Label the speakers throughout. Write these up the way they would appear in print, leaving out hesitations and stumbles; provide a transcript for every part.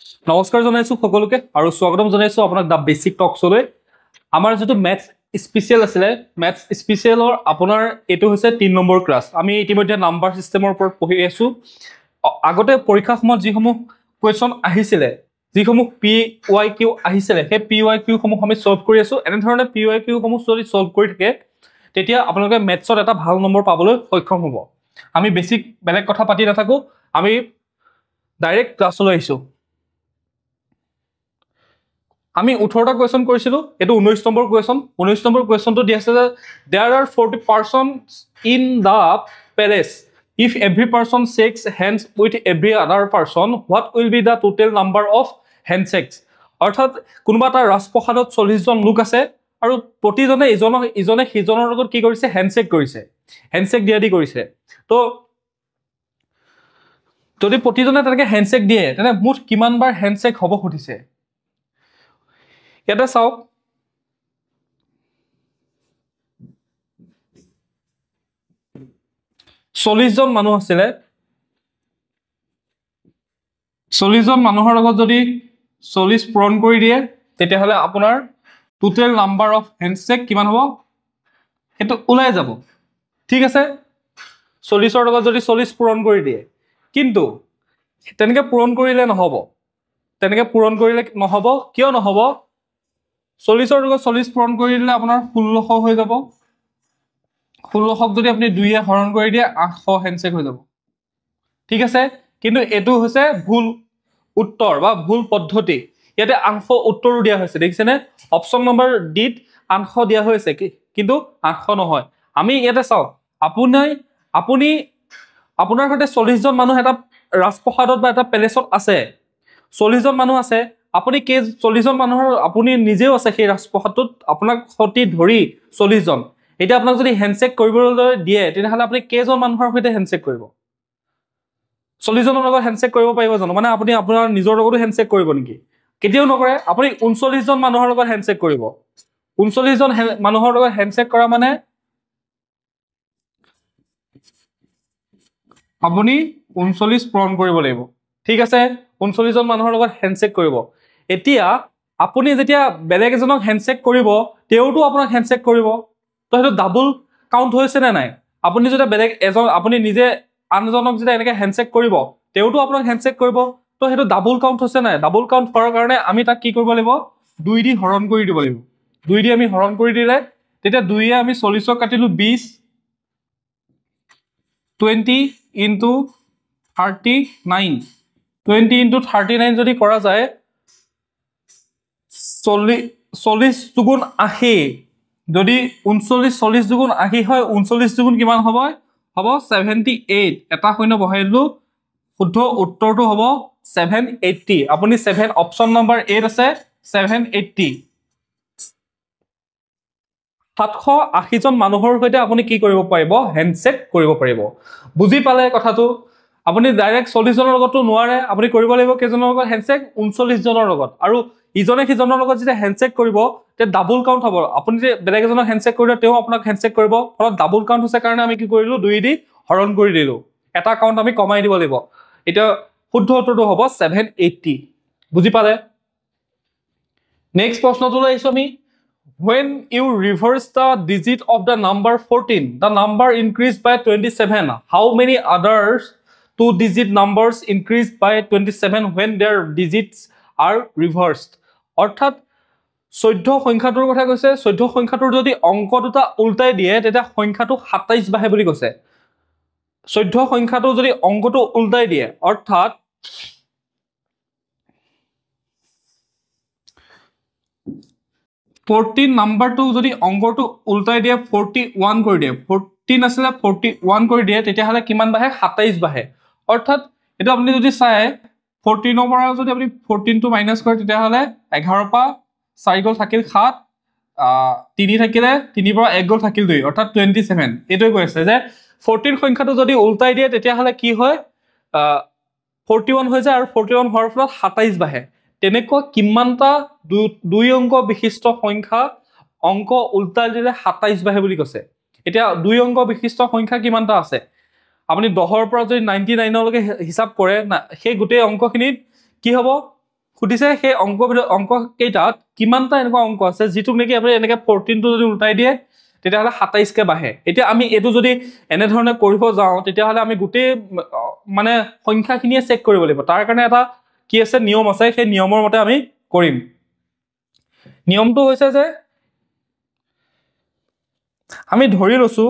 Speaker 1: নমস্কাৰ জনাইছো সকলোকে আৰু স্বাগতম জনাইছো আপোনাক দা বেসিক টকছলৈ আমাৰ যেটো ম্যাথ স্পেশাল আছিল ম্যাথ স্পেশালৰ আপোনাৰ এটো হৈছে 3 নম্বৰ ক্লাস আমি ইতিমধ্যে নাম্বাৰ সিস্টেমৰ ওপৰত পঢ়ি আছো আগতে পৰীক্ষা সময়ত যিসমূহ কোৱেশ্চন আহিছিল যিসমূহ PYQ আহিছিল সেই PYQ সমূহ আমি সলভ কৰি আছো এনে ধৰণে PYQ সমূহ যদি সলভ কৰি থাকে তেতিয়া আপোনালোকে ম্যাথছত এটা ভাল নম্বৰ পাবলৈ সক্ষম হ'ব আমি বেসিক বেলেগ কথা পাতি নাথাকো আমি ডাইৰেক্ট ক্লাছলৈ আহিছো আমি 18টা কোৱেশ্চন কৰিছিলো এটো 19 নম্বৰ কোৱেশ্চন 19 নম্বৰ কোৱেশ্চনটো দি আছে যে there are 40 persons in the palace if every person shakes hands with every other person what will be the total number of handshakes অৰ্থাৎ কোনবা এটা ৰাজপ্ৰসাদত 40 জন লোক আছে আৰু প্ৰতিজনে ইজনে সিজনৰ লগত কি কৰিছে হ্যান্ডশেক কৰিছে হ্যান্ডশেক দিয়াদি কৰিছে তো যদি প্ৰতিজনে তেনেকৈ হ্যান্ডশেক দিয়ে তেনে মুঠ কিমান বাৰ হ্যান্ডশেক হ'ব খুদিছে ইয়াতে চাওক 40 জন মানুহ আছিল 40 জন মানুহৰ লগত যদি 40 পূৰণ কৰি দিয়ে তেতিয়া হলে আপোনাৰ টোটাল নাম্বাৰ অফ হ্যান্ডশেক কিমান হ'ব এটো ওলাই যাব ঠিক আছে 40 ৰ লগত যদি 40 পূৰণ কৰি দিয়ে কিন্তু তেনেকৈ পূৰণ কৰিলে নহব তেনেকৈ পূৰণ কৰিলে নহব কিয় নহব 40 ৰ লগত 40 পূৰণ কৰি দিলে আপোনাৰ 1600 হৈ যাব 1600ক যদি আপুনি 2 এ হৰণ কৰি দিয়ে 800 হ্যান্ডশেক হৈ যাব ঠিক আছে কিন্তু এটো হৈছে ভুল উত্তৰ বা ভুল পদ্ধতি ইয়াতে 800 উত্তৰো দিয়া হৈছে দেখিছেনে অপচন নম্বৰ ডিত 800 দিয়া হৈছে কিন্তু 800 নহয় আমি ইয়াতে চাও আপুনি আপোনাৰ সৈতে 40 জন মানুহ এটা ৰাজপ্ৰসাদত বা এটা প্যালেছত আছে 40 জন মানুহ আছে আপুনি কে 40 জন মানুহৰ আপুনি নিজেও আছে সেই ৰাজপ্ৰসাদত আপোনাক সতি ধৰি 40 জন এটা আপোনাক যদি হ্যান্ডশেক কৰিবলৈ দিয়ে তেতিয়াহলে আপুনি কেজন মানুহৰ সৈতে হ্যান্ডশেক কৰিব 40 জনৰ লগত হ্যান্ডশেক কৰিব পাৰিব জানো মানে আপুনি আপোনাৰ নিজৰ লগতো হ্যান্ডশেক কৰিব নেকি কেতিয়াও নকৰে আপুনি 39 জন মানুহৰ লগত হ্যান্ডশেক কৰিব 39 জন মানুহৰ লগত হ্যান্ডশেক কৰা মানে আপুনি 39 পূৰণ কৰিব লাগিব ঠিক আছে 39 জন মানুহৰ লগত হ্যান্ডশেক কৰিব এতিয়া আপুনি যেতিয়া বেলেগ এজনক হ্যান্ডশেক কৰিব তেওটো আপোনাক হ্যান্ডশেক কৰিব তো হেতু ডাবল কাউন্ট হৈছে না নাই আপুনি যদি বেলেগ এজন আপুনি নিজে আনজনক যদি এনেকৈ হ্যান্ডশেক কৰিব তেওটো আপোনাক হ্যান্ডশেক কৰিব তো হেতু ডাবল কাউন্ট হৈছে নাই ডাবল কাউন্ট কৰাৰ কাৰণে আমি তাক কি কৰিব লাগিব 2 দি হৰণ কৰি দিব লাগিব 2 দি আমি হৰণ কৰি দিলে তেতিয়া 2 এ আমি 40ক কাটিলো 20 20 into 39 20 into 39 যদি কৰা যায় 40 দুগুণ 80 যদি 39 40 দুগুণ 80 হয় 39 দুগুণ কিমান হ'ব হ'ব 78 এটা শূন্য বহাইলো শুদ্ধ উত্তৰটো হ'ব 780 আপুনি 7 অপচন নম্বৰ 8 আছে 780 780 জন মানুহৰ সৈতে আপুনি কি কৰিব পাৰিব হ্যান্ডশেক কৰিব পাৰিব বুজি পালে কথাটো আপুনি ডাইৰেক্ট 40 জনৰ লগতটো নোৱাৰে আপুনি কৰিব লাগিব কেজনৰ লগত হ্যান্ডশেক 39 জনৰ লগত আৰু ইজনে সিজনৰ লগত যেতিয়া হ্যান্ডশেক কৰিব তে ডাবল কাউন্ট হ'ব আপুনি যে বেলেগ এজনৰ হ্যান্ডশেক কৰিলে তেও আপোনাক হ্যান্ডশেক কৰিব ফলত ডাবল কাউন্ট হৈছে কাৰণে আমি কি কৰিলো 2 দি হৰণ কৰি দিলো এটা কাউন্ট আমি কমাই দিব লাগিব এটা শুদ্ধ উত্তৰটো হ'ব 780 বুজি পালে নেক্সট প্ৰশ্নটো লৈছো আমি when you reverse the digit of the number 14 the number increased by 27 how many others two digit numbers increase by 27 when their digits are reversed অৰ্থাৎ 14 সংখ্যাটোৰ কথা কৈছে 14 সংখ্যাটোৰ যদি অংক দুটা উল্টাই দিয়ে তেতিয়া সংখ্যাটো 27 বাহে বুলি কৈছে 14 সংখ্যাটো যদি অংকটো উল্টাই দিয়ে অৰ্থাৎ 14 নাম্বাৰটো যদি অংকটো উল্টাই দিয়ে 41 কৰি দিয়ে 14 আছিল 41 কৰি দিয়ে তেতিয়া হলে কিমান বাহে 27 বাহে অৰ্থাৎ এটা আপুনি যদি চাই 14 ৰ পৰা যদি আপুনি 14 টো মাইনাস কৰে তেতিয়া হলে 11 পৰা 4 গল থাকিল 7 3 থাকিলে 3 পৰা 1 গল থাকিল 2 অৰ্থাৎ 27 এটোই কৈ আছে যে 14 সংখ্যাটো যদি উল্টাই দিয়ে তেতিয়া হলে কি হয় 41 হৈ যায় আৰু 41 হোৱাৰ ফলত 27 বাহে তেনেকৈ কিমানটা দুই অংক বিশিষ্ট সংখ্যা অংক উল্টাই দিলে 27 বাহে বুলি কৈছে এতিয়া দুই অংক বিশিষ্ট সংখ্যা কিমানটা আছে আপুনি 10 ৰ পৰা যদি 99 লৈকে হিসাব কৰে না সেই গোটেই অংকখিনিত কি হ'ব সুধিছে সেই অংক কেইটাত কিমানটা এনেকুৱা অংক আছে যিটোক নেকি আপুনি এনেকৈ 14টো যদি উল্টাই দিয়ে তেতিয়াহ'লে 27কে বাঢ়ে। এতিয়া আমি এইটো যদি এনেধৰণে কৰিব যাওঁ তেতিয়াহ'লে আমি গোটেই মানে সংখ্যাখিনিয়ে চেক কৰিব লাগিব। তাৰ কাৰণে এটা কি আছে নিয়ম আছে, সেই নিয়মৰ মতে আমি কৰিম। নিয়মটো হৈছে যে আমি ধৰি লৈছোঁ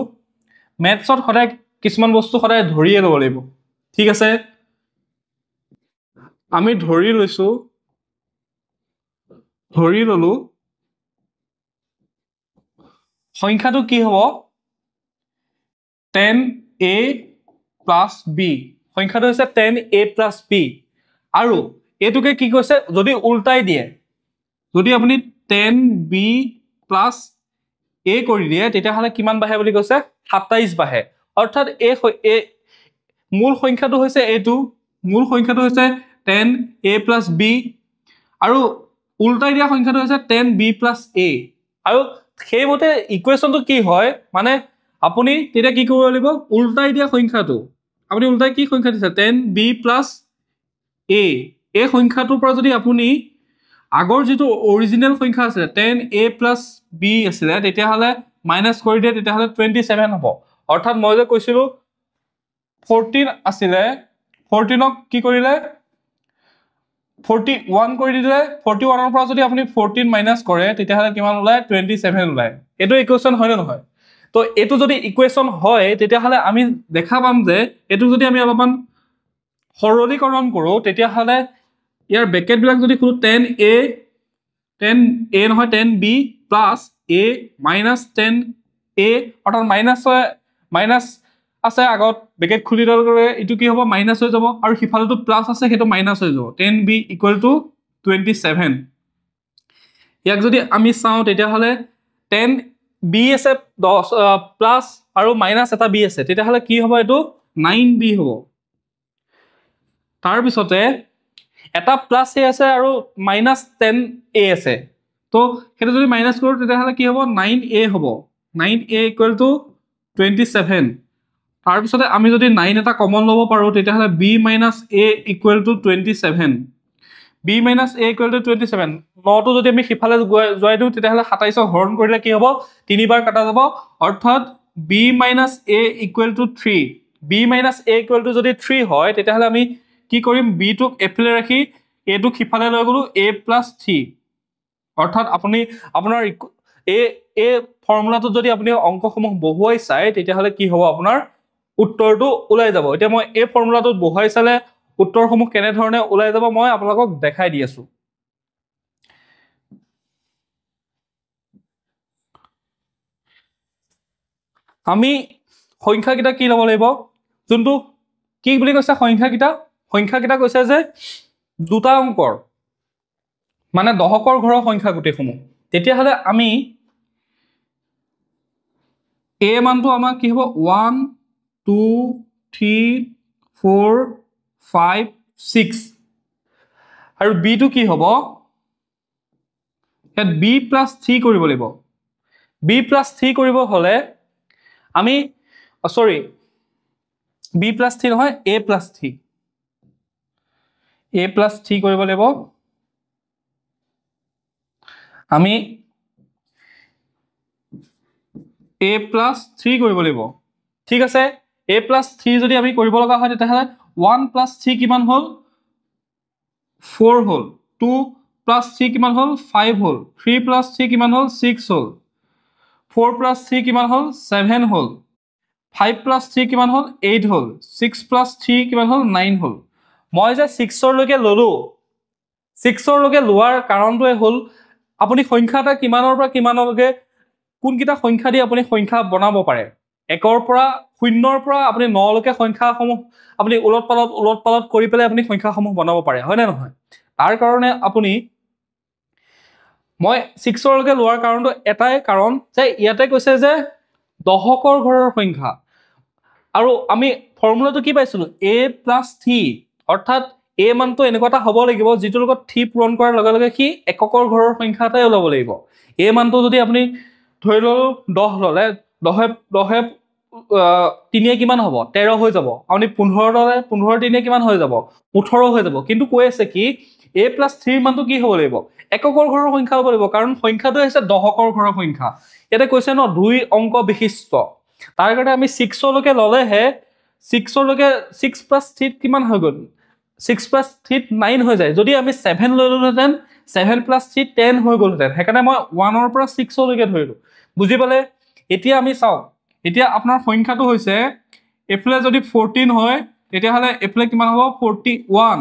Speaker 1: মেথছত সদায় কিছুমান বস্তু সদায় ধৰিয়ে ল'ব লাগিব। ঠিক আছে, আমি ধৰি ললো সংখ্যাটো কি হ'ব 10a প্লাছ b। সংখ্যাটো হৈছে 10a প্লাছ b আৰু এইটোকে কি কৈছে যদি উল্টাই দিয়ে, যদি আপুনি 10b প্লাছ a কৰি দিয়ে তেতিয়াহ'লে কিমান বাঢ়ে বুলি কৈছে 27 বাঢ়ে। অৰ্থাৎ এই মূল সংখ্যাটো হৈছে এইটো, মূল সংখ্যাটো হৈছে 10a প্লাছ b আৰু উল্টাই দিয়া সংখ্যাটো হৈছে 10b প্লাছ a। আৰু সেইমতে ইকুৱেশ্যনটো কি হয় মানে আপুনি তেতিয়া কি কৰিব লাগিব উল্টাই দিয়া সংখ্যাটো, আপুনি উল্টাই কি সংখ্যা দিছে 10b প্লাছ a, এই সংখ্যাটোৰ পৰা যদি আপুনি আগৰ যিটো অৰিজিনেল সংখ্যা আছিলে 10a প্লাছ b আছিলে তেতিয়াহ'লে মাইনাছ কৰি দিয়ে তেতিয়াহ'লে 27 হ'ব। অৰ্থাৎ মই যে কৈছিলোঁ 14 আছিলে, 14ক কি কৰিলে 41 কৰি দিলে, 41ৰ পৰা যদি আপুনি 14 মাইনাছ কৰে তেতিয়াহ'লে কিমান ওলায় 27 ওলায়। এইটো ইকুৱেশ্যন হয় নে নহয়? তো এইটো যদি ইকুৱেশ্যন হয় তেতিয়াহ'লে আমি দেখা পাম যে এইটো যদি আমি অলপমান সৰলীকৰণ কৰোঁ তেতিয়াহ'লে ইয়াৰ ব্ৰেকেটবিলাক যদি খোলো 10a নহয় 10b plus a minus 10a, অৰ্থাৎ মাইনাছ আছে আগত ব্ৰেকেট খুলি ল'লে এইটো কি হ'ব মাইনাছ হৈ যাব আৰু সিফালেটো প্লাছ আছে সেইটো মাইনাছ হৈ যাব। 10b equal to 27। ইয়াক যদি আমি চাওঁ তেতিয়াহ'লে 10b আছে 10 প্লাছ আৰু মাইনাছ এটা b আছে তেতিয়াহ'লে কি হ'ব এইটো 9b হ'ব। তাৰপিছতে এটা প্লাছ a আছে আৰু মাইনাছ 10a আছে, তো সেইটো যদি মাইনাছ কৰোঁ তেতিয়াহ'লে কি হ'ব 9a হ'ব। 9a equal to 27। তাৰপিছতে আমি যদি 9 এটা কমন ল'ব পাৰোঁ তেতিয়াহ'লে b minus a equal to 27। b minus a equal to 27, 9টো যদি আমি সিফালে যোৱাই দিওঁ তেতিয়াহ'লে 27ক হৰণ কৰিলে কি হ'ব 3বাৰ কাটা যাব, অৰ্থাৎ b minus a equal to 3। b minus a equal to যদি 3 হয় তেতিয়াহ'লে আমি কি কৰিম bটোক এফালে ৰাখি aটোক সিফালে লৈ গ'লো a প্লাছ 3। অৰ্থাৎ আপোনাৰ এই ফৰ্মুলাটোত যদি আপুনি অংকসমূহ বহুৱাই চায় তেতিয়াহ'লে কি হ'ব আপোনাৰ উত্তৰটো ওলাই যাব। এতিয়া মই এই ফৰ্মুলাটোত বহুৱাই চালে উত্তৰসমূহ কেনেধৰণে ওলাই যাব মই আপোনালোকক দেখাই দি আছোঁ। আমি সংখ্যাকেইটা কি ল'ব লাগিব, যোনটো কি বুলি কৈছে সংখ্যাকেইটা কৈছে যে দুটা অংকৰ মানে দশকৰ ঘৰৰ সংখ্যা গোটেইসমূহ। তেতিয়াহ'লে আমি a মানটো আমাৰ কি হ'ব 1 2 3 4 5 6 আৰু b টো কি হ'ব ইয়াত b প্লাছ 3 কৰিব লাগিব। b প্লাছ 3 কৰিব হ'লে আমি b প্লাছ 3 নহয় a প্লাছ 3, a প্লাছ 3 কৰিব লাগিব। আমি a প্লাছ 3 কৰিব লাগিব। ঠিক আছে, a প্লাছ 3 যদি আমি কৰিব লগা হয় তেতিয়াহ'লে 1 প্লাছ 3 কিমান হ'ল 4 হ'ল, 2 প্লাছ 3 কিমান হ'ল 5 হ'ল, 3 প্লাছ 3 কিমান হ'ল 6 হ'ল, 4 প্লাছ 3 কিমান হ'ল 7 হ'ল, 5 প্লাছ 3 কিমান হ'ল 8 হ'ল, 6 প্লাছ 3 কিমান হ'ল 9 হ'ল। মই যে 6লৈকে ল'লোঁ, 6লৈকে লোৱাৰ কাৰণটোৱে হ'ল আপুনি সংখ্যা এটা কিমানৰ পৰা কিমানলৈকে কোনকেইটা সংখ্যা দি আপুনি সংখ্যা বনাব পাৰে। 1ৰ পৰা 0ৰ পৰা আপুনি 9লৈকে সংখ্যাসমূহ আপুনি ওলট পালট কৰি পেলাই আপুনি সংখ্যাসমূহ বনাব পাৰে, হয় নে নহয়? তাৰ কাৰণে আপুনি মই 6লৈকে লোৱাৰ কাৰণটো এটাই কাৰণ যে ইয়াতে কৈছে যে দশকৰ ঘৰৰ সংখ্যা আৰু আমি ফৰ্মুলাটো কি পাইছিলোঁ a প্লাছ 3, অৰ্থাৎ a মানটো এনেকুৱা এটা হ'ব লাগিব যিটোৰ লগত 3 পূৰণ কৰাৰ লগে লগে সি এককৰ ঘৰৰ সংখ্যা এটাই ওলাব লাগিব। a মানটো যদি আপুনি ধৰি ল'লোঁ 10 ল'লে 10 3 কিমান হ'ব 13 হৈ যাব, আপুনি 15 ল'লে 15 3 কিমান হৈ যাব 18 হৈ যাব। কিন্তু কৈ আছে কি a plus 3 মানটো কি হ'ব লাগিব এককৰ ঘৰৰ সংখ্যা হ'ব লাগিব কাৰণ সংখ্যাটো হৈছে দহকৰ ঘৰৰ সংখ্যা ইয়াতে কৈছে ন দুই অংক বিশিষ্ট তাৰ কাৰণে আমি 6 লৈকে ললেহে 6 লৈকে 6 plus 3 কিমান হৈ গ'ল 6 plus 3 9 হৈ যায় যদি আমি 7 লৈ ললেহেঁতেন 7 plus 3 10 হৈ গ'লহেঁতেন সেইকাৰণে মই 1 ৰ পৰা 6 লৈকে ধৰিলো বুজি পালে এতিয়া আমি চাওঁ এতিয়া আপোনাৰ সংখ্যাটো হৈছে এফালে যদি 14 হয় তেতিয়াহ'লে এফালে কিমান হ'ব 41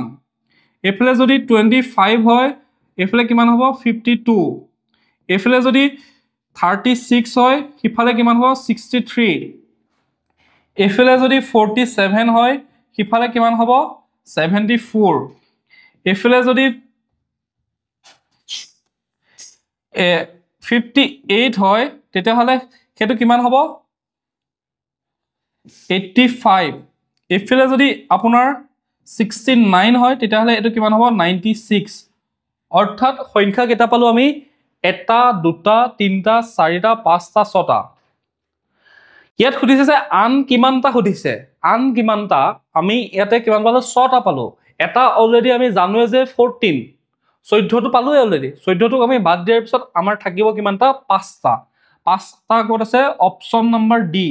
Speaker 1: এফালে যদি 25 হয় এফালে কিমান হ'ব 52 এফালে যদি 36 হয় সিফালে কিমান হ'ব 63 এফালে যদি 47 হয় সিফালে কিমান হ'ব 74 এফালে যদি 58 হয় তেতিয়াহ'লে সেইটো কিমান হ'ব 85 এফালে যদি আপোনাৰ 69 হয় তেতিয়াহ'লে এইটো কিমান হ'ব 96 অৰ্থাৎ সংখ্যা কেইটা পালো আমি এটা দুটা তিনিটা চাৰিটা পাঁচটা ছটা ইয়াত সুধিছে যে আন কিমানটা সুধিছে আন কিমানটা আমি ইয়াতে কিমান পালো ছটা পালো এটা অলৰেডি আমি জানোৱে যে 14 14টো পালোৱে অলৰেডি 14টোক আমি বাদ দিয়াৰ পিছত আমাৰ থাকিব কিমানটা পাঁচটা ক'ত আছে option number D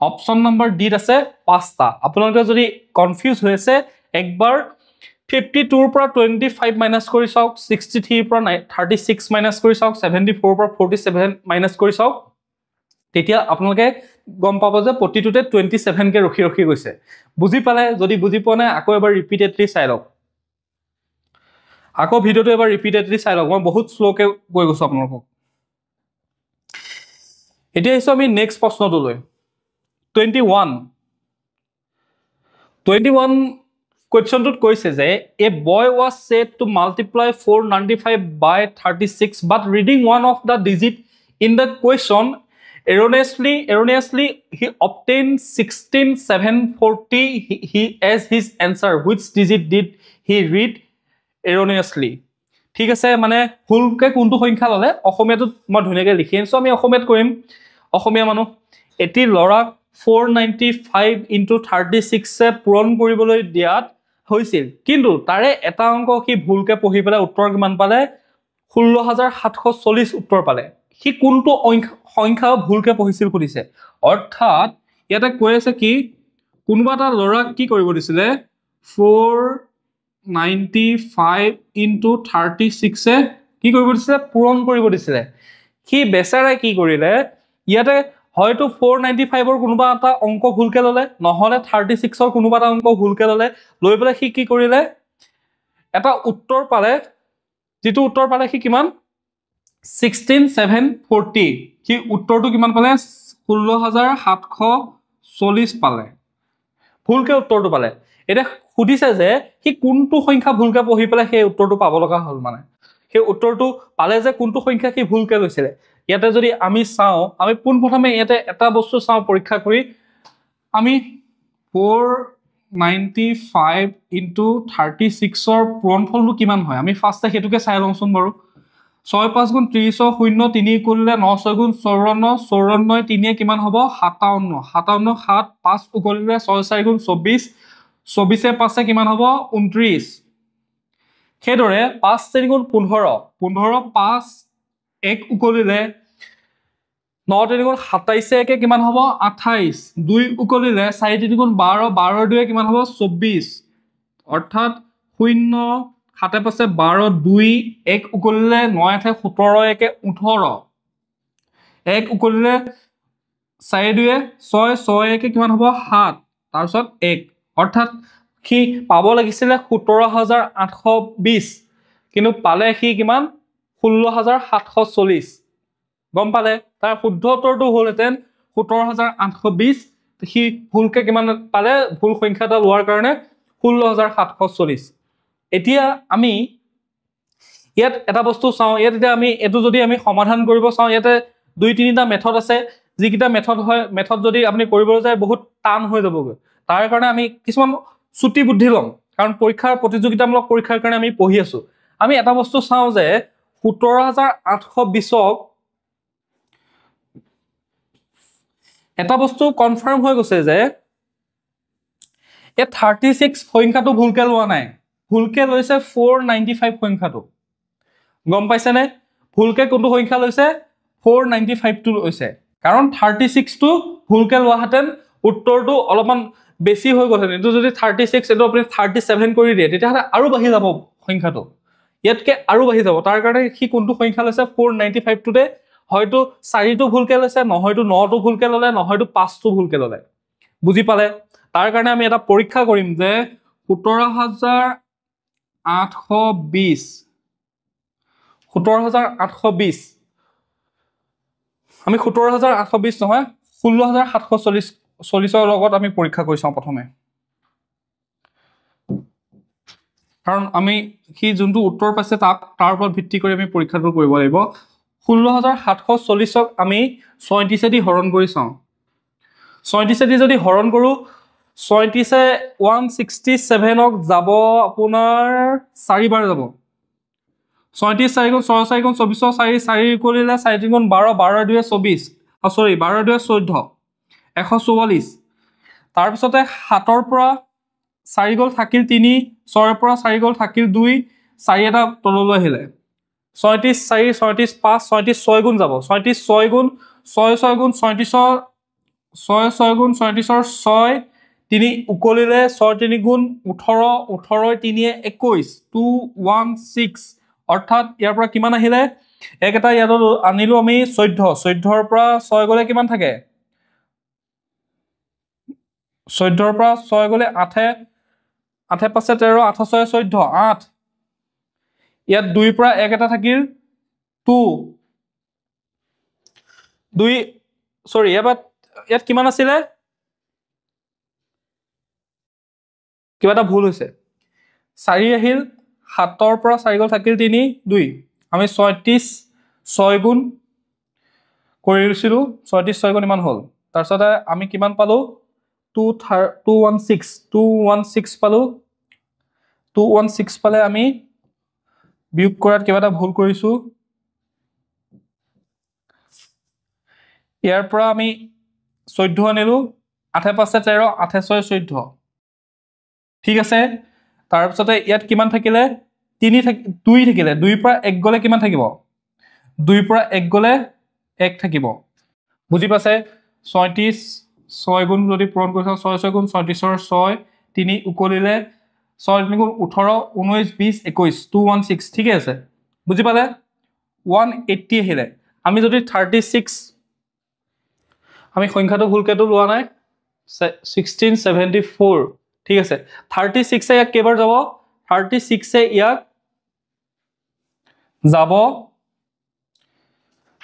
Speaker 1: option number D আছে পাঁচটা আপোনালোকে যদি কনফিউজ হৈ আছে একবাৰ 52 ৰ পৰা 25 মাইনাস কৰি চাওক 63 ৰ পৰা 36 মাইনাস কৰি চাওক 74 ৰ পৰা 47 মাইনাস কৰি চাওক তেতিয়া আপোনালোকে গম পাব যে প্ৰতিটোতে 27 কে ৰখি গৈছে বুজি পালে যদি বুজি পোৱা নাই আকৌ এবাৰ ৰিপিটেডলি চাই লওক আকৌ ভিডিওটো এবাৰ ৰিপিটেডলি চাই লওক মই বহুত স্লোকে কৈ গৈছো আপোনালোকক এতিয়া আহিছো আমি নেক্সট প্ৰশ্নটো লৈ 21 কোৱেশ্চনটোত কৈছে যে a boy was said to multiply 495 by 36 but reading one of the digit in the question erroneously he obtained 16740 he as his answer which digit did he read erroneously ঠিক আছে মানে ভুলকে কোনটো সংখ্যা ললে অসমীয়াটো মই ধুনিয়াকে লিখি আনিছো আমি অসমীয়াত কৰিম অসমীয়া মানুহ এটি লৰাক 495 into 36 পূৰণ কৰিবলৈ দিয়াত হৈছিল কিন্তু তাৰে এটা অংক কি ভুলকে পঢ়ি পেলাই উত্তৰ কিমান পালে 16740 উত্তৰ পালে কি কোনটো সংখ্যা ভুলকে পঢ়িছিল সুধিছে অৰ্থাৎ ইয়াতে কৈ আছে কি কোনবা এটা লৰাক কি কৰিব দিছিলে 495 into 36 কি কৰিব দিছিলে পূৰণ কৰিব দিছিলে কি বেচাৰাই কি কৰিলে ইয়াতে হয়তো 495 ৰ কোনোবা এটা অংক ভুলকে ললে নহলে 36 ৰ কোনোবা এটা অংক ভুলকে ললে লৈ পেলাই কি কৰিলে এটা উত্তৰ পালে যেটো উত্তৰ পালে কি কিমান 16740 কি উত্তৰটো কিমান পালে 16740 পালে ভুলকে উত্তৰটো পালে এটা সুধিছে যে কি কোনটো সংখ্যা ভুলকে পঢ়ি পেলাই সেই উত্তৰটো পাব লগা হল মানে সেই উত্তৰটো পালে যে কোনটো সংখ্যা কি ভুলকে লৈছিলে ইয়াতে যদি আমি চাও আমি পোনপ্ৰথমে ইয়াতে এটা বস্তু চাও পৰীক্ষা কৰি আমি 495 into 36 ৰ পূৰণফলটো কিমান হয় আমি ফাৰ্স্টে হেতুকে চাই লওঁচোন বাৰু 6 5 গুণ 30 0 3 কৰিলে 9 6 গুণ 54 54 3 কিমান হ'ব 57 57 7 5 কৰিলে 6 4 গুণ 24 24 5 কিমান হ'ব 29 হেদৰে 5 3 গুণ 15 15 5 1 উকলিলে 9 3 গুণ 27 কে কিমান হ'ব 28 2 উকলিলে 4 3 গুণ 12 12 2 কিমান হ'ব 24 অৰ্থাৎ 0 7 5 12 2 1 উকলিলে 9 8 17 1 18 1 উকলিলে 4 2 6 6 1 কিমান হ'ব 7 তাৰ পিছত 1 অৰ্থাৎ কি পাব লাগিছিলে 17820 কিন্তু পালে কি কিমান 16740 গম পালে তাৰ শুদ্ধ উত্তৰটো হ'লহেতেন 17820 কি ভুলকে কিমান পালে ভুল সংখ্যাটা লোৱাৰ কাৰণে 16740 এতিয়া আমি ইয়াত এটা বস্তু চাও ইয়াত এতিয়া আমি এটো যদি আমি সমাধান কৰিব চাও ইয়াতে দুই তিনিটা মেথড আছে যিকিটা মেথড হয় মেথড যদি আপুনি কৰিবলৈ যায় বহুত টান হৈ যাবগৈ তাৰ কাৰণে আমি কিছুমান চুটি বুদ্ধি লম কাৰণ পৰীক্ষাৰ প্ৰতিযোগিতামূলক পৰীক্ষাৰ কাৰণে আমি পঢ়ি আছো আমি এটা বস্তু চাও যে 17820ক এটা বস্তু কনফাৰ্ম হৈ গৈছে যে এ 36 সংখ্যাটো ভুলকে লোৱা নাই ভুলকে লৈছে 495 সংখ্যাটো গম পাইছেনে ভুলকে কোনটো সংখ্যা লৈছে 495 টো লৈছে কাৰণ 36 টো ভুলকে লোৱাহেতেন উত্তৰটো অলপমান বেছি হৈ গ'ল কিন্তু যদি 36 এটো আপুনি 37 কৰি দিয়ে তেতিয়াহলে আৰু বাঢ়ি যাব সংখ্যাটো ইয়াতকে আৰু বাঢ়ি যাব তাৰ কাৰণে কি কোনটো সংখ্যা লৈছে 495 টোতে হয়তো 4 টো ভুলকে লৈছে নহয়তো 9 টো ভুলকে ললে নহয়তো 5 টো ভুলকে ললে বুজি পালে তাৰ কাৰণে আমি এটা পৰীক্ষা কৰিম যে 17820 17820 আমি 17820 নহয় 16740 ৰ লগত আমি পৰীক্ষা কৰি চাওঁ প্ৰথমে কাৰণ আমি কি যোনটো উত্তৰ পাইছে তাৰ ওপৰত ভিত্তি কৰি আমি পৰীক্ষাটো কৰিব লাগিব 16740 ক আমি 37 দি হৰণ কৰি চাওঁ 37 দি যদি হৰণ কৰো 37 এ 167 ক যাব আপোনাৰ 4 বাৰ যাব 37 4 গুণ 6 4 গুণ 24 4 4 কৰিলে 4 গুণ 12 12 2 24 সৰি 12 2 14 144 তাৰ পিছতে 7 ৰ পৰা 4 গল থাকিল 3 6 ৰ পৰা 4 গল থাকিল 2 4 এটা তললৈ আহিলে 37 4 37 5 37 6 গুণ যাব 37 6 গুণ 6 6 গুণ 37 6 6 গুণ 37 6 3 উকলিলে 6 3 গুণ 18 18 3 21 216 অৰ্থাৎ ইয়াৰ পৰা কিমান আহিলে এক এটা ইয়াত আনিলো আমি 14 14 ৰ পৰা 6 গলে কিমান থাকে 14 ৰ পৰা 6 গলে 8 8 5 13 8 6 14 8 ইয়াত 2 ৰ পৰা 1 এটা থাকিল 2 2 সৰি ইয়াত কিমান আছিলে কিবা এটা ভুল হৈছে 4 আহিল 7 ৰ পৰা 4 গল থাকিল 3 2 আমি 36 6 গুণ কৰিছিলো 36 6 গুণ ইমান হল তাৰ পিছতে আমি কিমান পালো 216 পালো 216 পালে আমি বিয়োগ কৰাত কিবা এটা ভুল কৰিছো ইয়াৰ পৰা আমি 14 আনিলো 8 5 13 8 6 14 ঠিক আছে তাৰ পিছতে ইয়াত কিমান থাকিলে 2 থাকিলে 2 ৰ পৰা 1 গলে কিমান থাকিব 2 ৰ পৰা 1 গলে 1 থাকিব বুজি পাছে 37 6 গুণ যদি পূৰণ কৰিছ 6 6 গুণ 37 ৰ 6 3 উকলিলে 6 3 গুণ 18 19 20 21 216 ঠিক আছে বুজি পালে 180 আহিলে আমি যদি 36 আমি সংখ্যাটো ভুলকেটো লোৱা নাই 1674 ঠিক আছে 36 এ ইয়াক কেইবাৰ যাব 36 এ ইয়াক যাব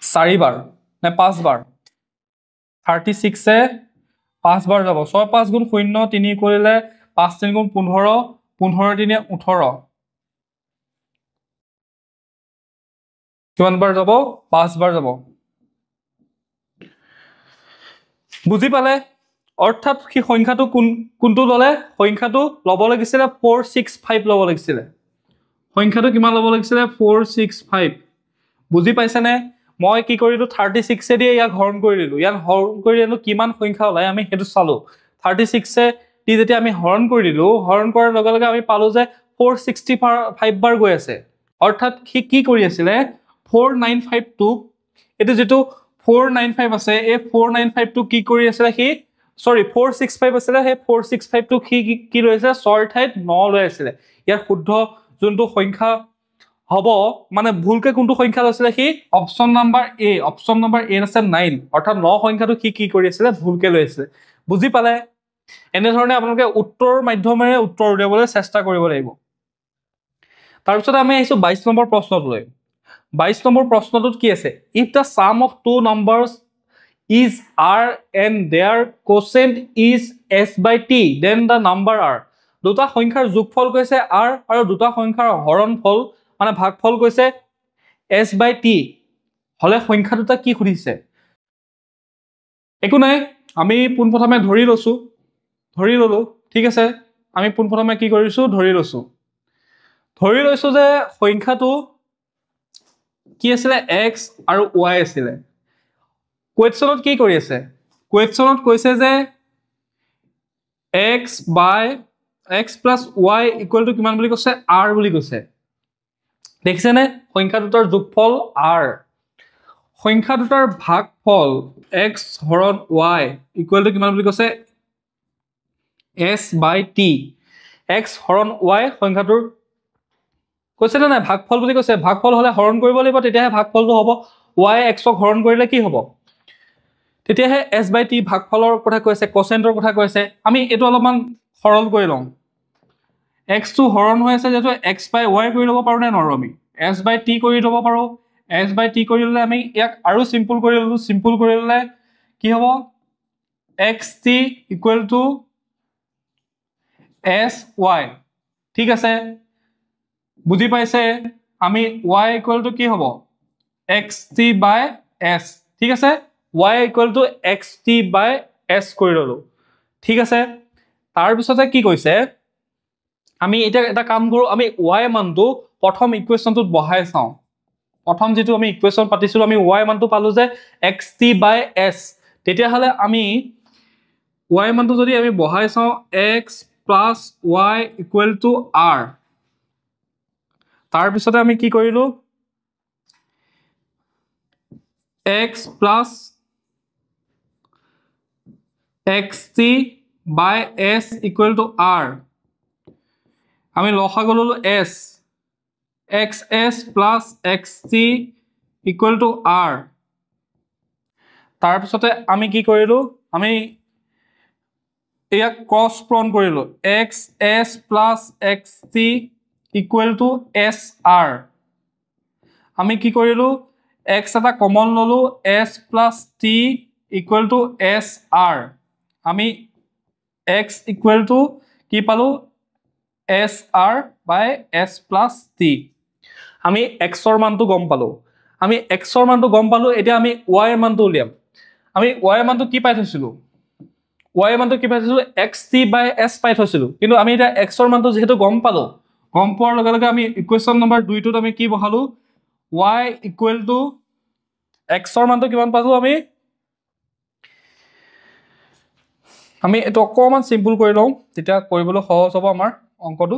Speaker 1: 4 বাৰ নে 5 বাৰ 36 এ 5 বাৰ যাব 6 5 গুণ 0 3 কৰিলে 5 3 গুণ 15 15 3 18 কিমান বাৰ যাব 5 বাৰ যাব বুজি পালে অৰ্থাৎ কি সংখ্যাটো কোনটো ললে সংখ্যাটো লব লাগিছিল 465 লব লাগিছিল সংখ্যাটো কিমান লব লাগিছিল 465 বুজি পাইছানে মই কি কৰিলো 36 এ দি ইয়াক হৰণ কৰি দিলো ইয়াক হৰণ কৰি দিলো কিমান সংখ্যা ওলাই আমি হেতু চালো 36 এ দি যেতিয়া আমি হৰণ কৰি দিলো হৰণ কৰাৰ লগে লগে আমি পালো যে 465 বাৰ গৈ আছে অৰ্থাৎ কি কৰি আছিল 495 এটো যেটো 495 আছে এই 495 টো কি কৰি আছিল হি সৰি 465 আছিল হে 465 টো কি লৈছে 6 ঠাইত 9 লৈ আছিল ইয়াৰ শুদ্ধ যোনটো সংখ্যা হব মানে ভুলকে কোনটো সংখ্যা লৈছিল হি অপচন নাম্বাৰ এ আছে 9 অৰ্থাৎ 9 সংখ্যাটো কি কৰি আছিল ভুলকে লৈ আছিল বুজি পালে এনে ধৰণে আপোনালোকে উত্তৰ মাধ্যমেৰে উত্তৰ উলিয়াবলৈ চেষ্টা কৰিব লাগিব তাৰ পিছত আমি আহিছো 22 নম্বৰ প্ৰশ্নটোলৈ 22 নম্বৰ প্ৰশ্নটোত কি আছে if the sum of two numbers is r and their quotient is s by t then the number r দুটা সংখ্যাৰ যোগফল কৈছে r আৰু দুটা সংখ্যাৰ হৰণফল মানে ভাগফল কৈছে s by t হলে সংখ্যা দুটা কি খুদিছে একো নাই আমি পোনপ্ৰথমে ধৰি ললো ঠিক আছে আমি পোনপ্ৰথমে কি কৰিছো ধৰি লৈছো যে সংখ্যাটো কি আছিল x আৰু y আছিল কোৱেশ্চনত কি কৰি আছে কোৱেশ্চনত কৈছে যে x by x plus y equal to কিমান বুলি কৈছে r বুলি কৈছে দেখিছেনে সংখ্যা দুটাৰ যোগফল r সংখ্যা দুটাৰ ভাগফল x হৰণ y equal to কিমান বুলি কৈছে s by t x হৰণ y সংখ্যাটোৰ কৈছে না নাই ভাগফল বুলি কৈছে ভাগফল হলে হৰণ কৰিব লাগিব তেতিয়াহে ভাগফলটো হ'ব y x ক হৰণ কৰিলে কি হ'ব তেতিয়াহে s by t ভাগফলৰ কথা কৈছে কোচেন্টৰ কথা কৈছে আমি এটো অলপমান সৰল কৰি লওঁ x টো হৰণ হৈ আছে যেটো x by y কৰি লব পাৰো নে নৰো আমি s by t কৰি লব পাৰো s by t কৰি ললে আমি ইয়াক আৰু সিম্পল কৰি ললো সিম্পল কৰি ললে কি হ'ব xt equal to sy ঠিক আছে বুজি পাইছে আমি y equal to কি হ'ব xt by s ঠিক আছে y equal to xt by s কৰি ললো ঠিক আছে তাৰ পিছতে কি কৈছে আমি এটা কাম কৰো আমি y মানটো প্ৰথম ইকুৱেশনটোত বহাই চাও প্ৰথম যেটো আমি ইকুৱেশন পাতিছিলো আমি y মানটো পালো যে xt by s তেতিয়া হলে আমি y মানটো যদি আমি বহাই চাও x plus y equal to r তাৰ পিছতে আমি কি কৰিলো x plus xt by s equal to r আমি লসাগু ললো s xs plus xt equal to r তাৰ পিছতে আমি কি কৰিলো আমি এয়া ক্ৰস প্ৰণ কৰিলো xs plus xt equal to sr আমি কি কৰিলো x এটা কমন ললো s plus t equal to sr আমি x equal to কি পালো sr by s plus t আমি x ৰ মানটো গম পালো আমি x ৰ মানটো গম পালো এতিয়া আমি y ৰ মানটো উলিয়াম আমি y ৰ মানটো কি পাই থৈছিলো y ৰ মানটো কি পাই থৈছিলো xt by s পাই থৈছিলো কিন্তু আমি এটা x ৰ মানটো যেহেতু গম পালো গম পোৱাৰ লগে লগে আমি ইকুৱেশন নম্বৰ 2 টোত আমি কি বহালো y equal to x ৰ মানটো কিমান পালো আমি এটো অকমান সিম্পল কৰি লওঁ তেতিয়া কৰিবলৈ সহজ হ'ব আমাৰ অংকটো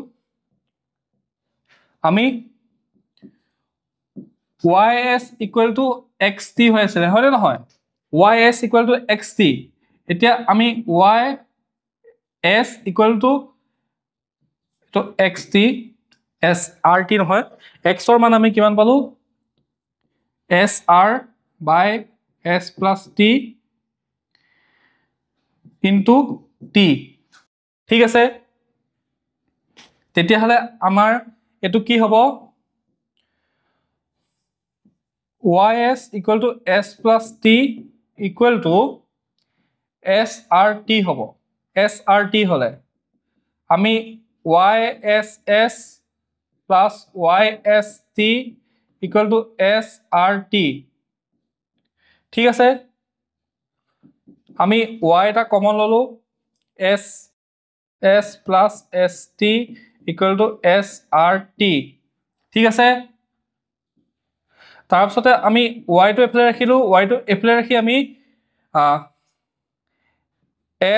Speaker 1: আমি ys equal to xt হৈ আছে হয় নহয় ys equal to xt এতিয়া আমি ys equal to xt srt নহয় x ৰ মান আমি কিমান পালো sr by s plus t into t ঠিক আছে তেতিয়া হলে আমাৰ এটো কি হ'ব ys equal to s plus t equal to srt হ'ব srt হলে আমি yss plus yst equal to srt ঠিক আছে আমি y এটা কমন ললো s s plus st equal to srt ঠিক আছে তাৰ পিছতে আমি y টো এপ্লাই ৰাখিলো y টো এপ্লাই ৰাখি আমি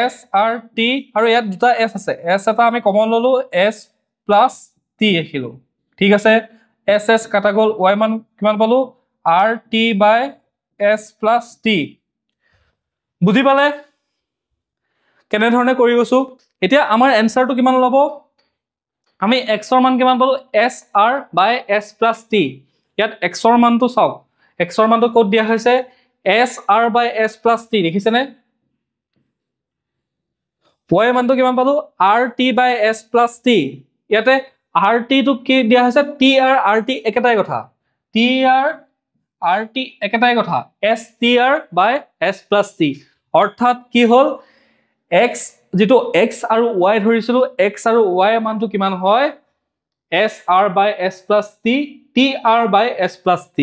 Speaker 1: srt আৰু ইয়াত দুটা s আছে s এটা আমি কমন ললো s plus t ৰাখিলো ঠিক আছে ss কাটা গল y মান কিমান পালো rt by s plus t বুজি পালে কেনে ধৰণে কৰি গৈছো এতিয়া আমাৰ এনসাৰটো কিমান লব আমি x ৰ মান কিমান পালো sr by s plus t ইয়াত x ৰ মানটো চাও x ৰ মানটো ক'ত দিয়া হৈছে sr by s plus t দেখিছেনে y মানটো কিমান পালো rt by s plus t ইয়াতে rt টো কি দিয়া হৈছে tr rt একেটাই কথা tr rt একেটাই কথা str by s plus t অৰ্থাৎ কি হল x যেটো x আৰু y ধৰিছিলো x আৰু y মানটো কিমান হয় sr by s plus t tr by s plus t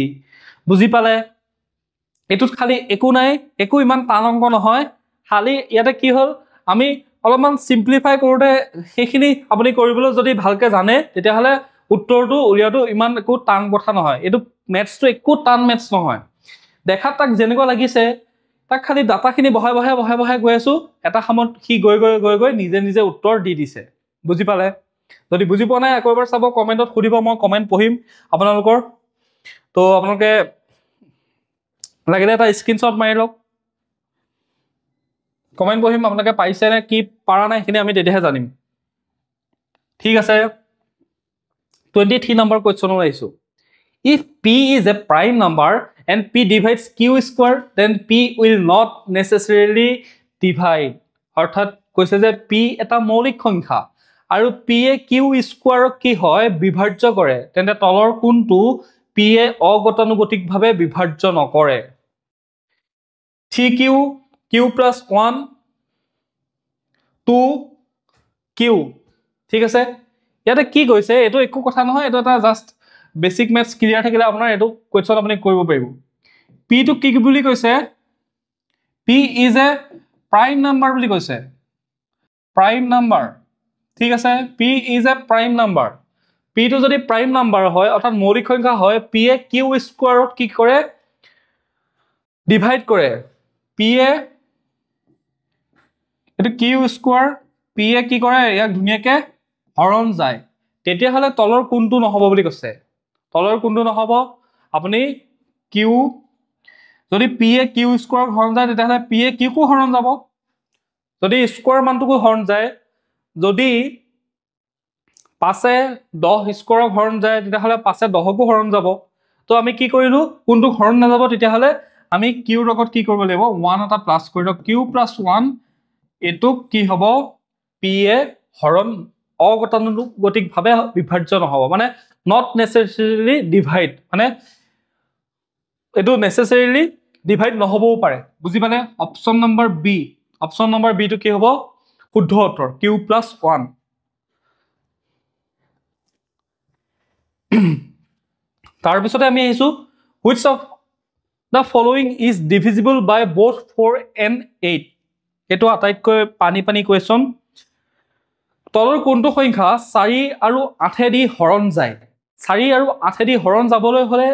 Speaker 1: বুজি পালে এটুত খালি একো নাই একো ইমান টান অংক নহয় খালি ইয়াতে কি হল আমি অলপমান সিম্পলিফাই কৰোতে সেইখিনি আপুনি কৰিবলৈ যদি ভালকে জানে তেতিয়া হলে উত্তৰটো উলিয়াটো ইমান একো টান কথা নহয় এটো ম্যাথছটো একো টান ম্যাথছ নহয় দেখাত তাক যেনেকৈ লাগিছে তাক খালি ডাটাখিনি বহাই গৈ আছো এটা সময়ত কি গৈ নিজে নিজে উত্তৰ দি দিছে বুজি পালে যদি বুজি পোৱা নাই আকৌ এবাৰ চাব কমেণ্টত সুধিব মই কমেণ্ট পঢ়িম আপোনালোকৰ তো আপোনালোকে লাগিলে এটা স্ক্ৰীনশ্বট মাৰি লওক কমেণ্ট পঢ়িম আপোনালোকে পাইছে নে কি পাৰা নাই সেইখিনি আমি তেতিয়াহে জানিম ঠিক আছে 23 নম্বৰ কোৱেশ্চনত আহিছো if p is a prime number and p divides q square then p will not necessarily divide অৰ্থাৎ কৈছে যে p এটা মৌলিক সংখ্যা আৰু p এ q স্কয়াৰ কি হয় বিভাজ্য কৰে তেন্তে তলৰ কোনটো p এ অগতানুগতিকভাৱে বিভাজ্য নকৰে 3q q plus 1 2q ঠিক আছে ইয়াতে কি কৈছে এটো একো কথা নহয় এটো এটা জাস্ট বেসিক ম্যাথছ ক্লিয়াৰ থাকিলে আপোনাৰ এটো কোৱেশ্চন আপুনি কৰিব পাৰিব p টু কি বুলি কৈছে p is a prime number বুলি কৈছে prime number ঠিক আছে p is a prime number p two যদি prime number হয় অৰ্থাৎ মৌলিক সংখ্যা হয় p এ q স্কয়াৰত কি কৰে ডিভাইড কৰে p এ এটো q স্কয়াৰ p এ কি কৰে ইয়াক ধুনিয়াকে হৰণ যায় তেতিয়া হলে তলৰ কোনটো নহব বুলি কৈছে তলৰ কোনটো নহব আপুনি q যদি p এ q স্কয়াৰ হৰণ যায় তেতিয়া হলে p এ q কো হৰণ যাব যদি স্কয়াৰ মানটোকো হৰণ যায় যদি 5 এ 10 স্কয়াৰ হৰণ যায় তেতিয়া হলে 5 এ 10 কো হৰণ যাব তো আমি কি কৰিলো কোনটো হৰণ না যাব তেতিয়া হলে আমি q ৰ লগত কি কৰিব লাগিব 1 এটা প্লাস কৰি q + 1 এটো কি হ'ব p এ হৰণ অগতানুগতিকভাৱে বিভাজ্য নহব মানে not necessarily divide মানে এটো necessarily divide নহবও পাৰে বুজি পালে অপচন নম্বৰ বি টো কি হ'ব শুদ্ধ উত্তৰ q + 1 তাৰ পিছতে আমি আহিছো which of the following is divisible by both 4 and 8 এটো আটাইতকৈ পানি কোৱেশ্চন তলৰ কোনটো সংখ্যা 4 আৰু 8 দি হৰণ যায় 4 আৰু 8 দি হৰণ যাবলৈ হলে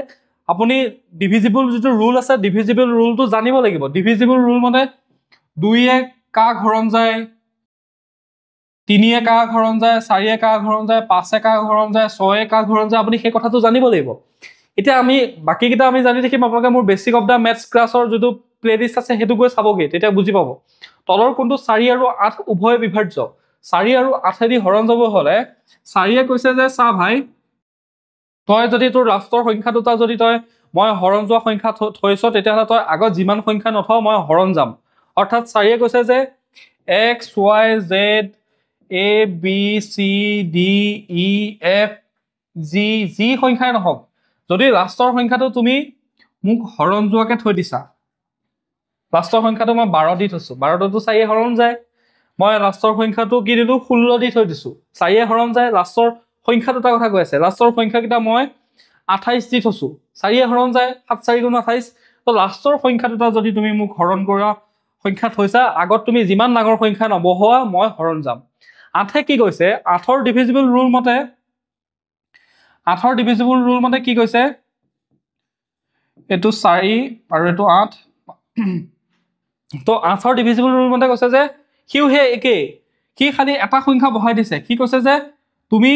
Speaker 1: আপুনি ডিভিজিবল যেটো ৰুল আছে ডিভিজিবল ৰুলটো জানিব লাগিব ডিভিজিবল ৰুল মানে 2 এ কাক হৰণ যায় 3 এ কাক হৰণ যায় 4 এ কাক হৰণ যায় 5 এ কাক হৰণ যায় 6 এ কাক হৰণ যায় আপুনি সেই কথাটো জানিব লাগিব এতিয়া আমি বাকি কিটা আমি জানি থাকিম আপোনালোকে মোৰ বেসিক অফ দা ম্যাথছ ক্লাছৰ যেটো প্লেলিষ্ট আছে হেতু গৈ চাবগে তেতিয়া বুজি পাব তলৰ কোনটো 4 আৰু 8 উভয় বিভাজ্য 4 আৰু 8 দি হৰণ যাব হলে 4 এ কৈছে যে চা ভাই তই যদি তোৰ লাষ্টৰ সংখ্যা দুটা যদি তই মই হৰণ যোৱা সংখ্যা থৈছ তেতিয়া হলে তই আগত যিমান সংখ্যা নথও মই হৰণ যাম অৰ্থাৎ 4 এ কৈছে যে x y z a b c d e f g G সংখ্যাই নহওক যদি লাষ্টৰ সংখ্যাটো তুমি মোক হৰণ যোৱাকে থৈ দিছা লাষ্টৰ সংখ্যাটো মই 12 দি থৈছো 12 তো 4 এ হৰণ যায় মই লাষ্টৰ সংখ্যাটো কি দিলো 16 দি থৈ দিছো 4 এ হৰণ যায় লাষ্টৰ সংখ্যা দুটা কথা কৈ আছে লাষ্টৰ সংখ্যা কিটা মই 28 দি থৈছো 4 এ হৰণ যায় 7 4 গুণ 28 তো লাষ্টৰ সংখ্যা দুটা যদি তুমি মোক হৰণ কৰা সংখ্যা থৈছা আগত তুমি যিমান ডাঙৰ সংখ্যা নবহোৱা মই হৰণ যাম 8 কি কৈছে 8 ৰ ডিভিজিবল ৰুল মতে 8 ৰ ডিভিজিবল ৰুল মতে কি কৈছে এটো 4 আৰু এটো 8 তো 8 ৰ ডিভিজিবল ৰুল মতে কৈছে যে কিউ হে একে কি খালি এটা সংখ্যা বহাই দিছে কি কৈছে যে তুমি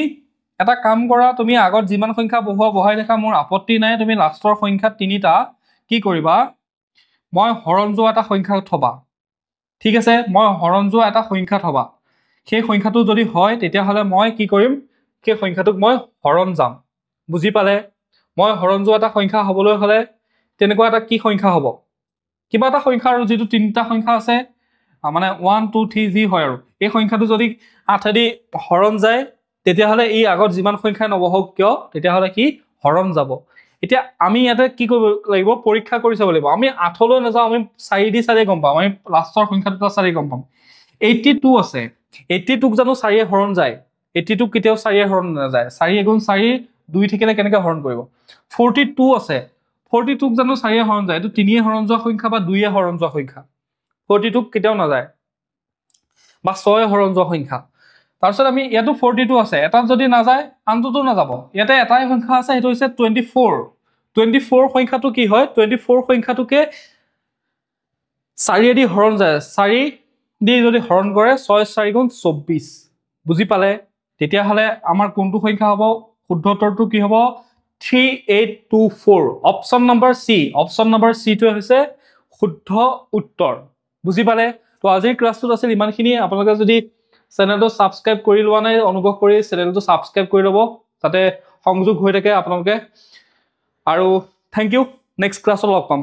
Speaker 1: এটা কাম কৰা তুমি আগত যিমান সংখ্যা বহাই দেখা মোৰ আপত্তি নাই তুমি লাষ্টৰ সংখ্যা তিনিটা কি কৰিবা মই হৰণ যোৱা এটা সংখ্যা থবা ঠিক আছে মই হৰণ যোৱা এটা সংখ্যা থবা সেই সংখ্যাটো যদি হয় তেতিয়া হলে মই কি কৰিম সেই সংখ্যাটোক মই হৰণ যাম বুজি পালে মই হৰণ যোৱা এটা সংখ্যা হবলৈ হলে তেনেকুৱা এটা কি সংখ্যা হ'ব কিবা এটা সংখ্যা আৰু যেটো তিনিটা সংখ্যা আছে মানে 1 2 3 জি হয় আৰু এই সংখ্যাটো যদি 8 দি হৰণ যায় তেতিয়া হলে এই আগত যিমান সংখ্যা নবহক কিয় তেতিয়া হলে কি হৰণ যাব এতিয়া আমি ইয়াতে কি কৰিব লাগিব পৰীক্ষা কৰি চাব লাগিব আমি 8 লৈ নাযাও আমি 4 দি চালে গম পাম আমি লাষ্টৰ সংখ্যাটো 4 গম পাম 82 আছে 82 ক জানো 4 এ হৰণ যায় 82 কেতিয়াও 4 এ হৰণ নাযায় 4 গুণ 4 2 থাকিলে কেনেকৈ হৰণ কৰিব 42 আছে 42 ক জানো 4 এ হৰণ যায় এটো 3 এ হৰণ যোৱা সংখ্যা বা 2 এ হৰণ যোৱা সংখ্যা 42 কেতিয়াও নাযায় বা 6 এ হৰণ যোৱা সংখ্যা তাৰছত আমি ইয়াতো 42 আছে এটা যদি নাযায় আনটোতো নাযাব ইয়াতে এটাই সংখ্যা আছে হেতু হৈছে 24 সংখ্যাটো কি হয় 24 সংখ্যাটোকে 4 দি হৰণ যায় 4 দি যদি হৰণ কৰে 6 4 গুণ 24 বুজি পালে তেতিয়াহ'লে আমাৰ কোনটো সংখ্যা হ'ব শুদ্ধ উত্তৰটো কি হ'ব 3824 অপশ্যন নম্বৰ চি টোৱে হৈছে শুদ্ধ উত্তৰ বুজি পালে তো আজিৰ ক্লাছটোত আছিল ইমানখিনি আপোনালোকে যদি চেনেলটো ছাবস্ক্ৰাইব কৰি লোৱা নাই অনুগ্ৰহ কৰি চেনেলটো ছাবস্ক্ৰাইব কৰি ল'ব যাতে সংযোগ হৈ থাকে আপোনালোকে আৰু থ্যাংক ইউ নেক্সট ক্লাছত লগ পাম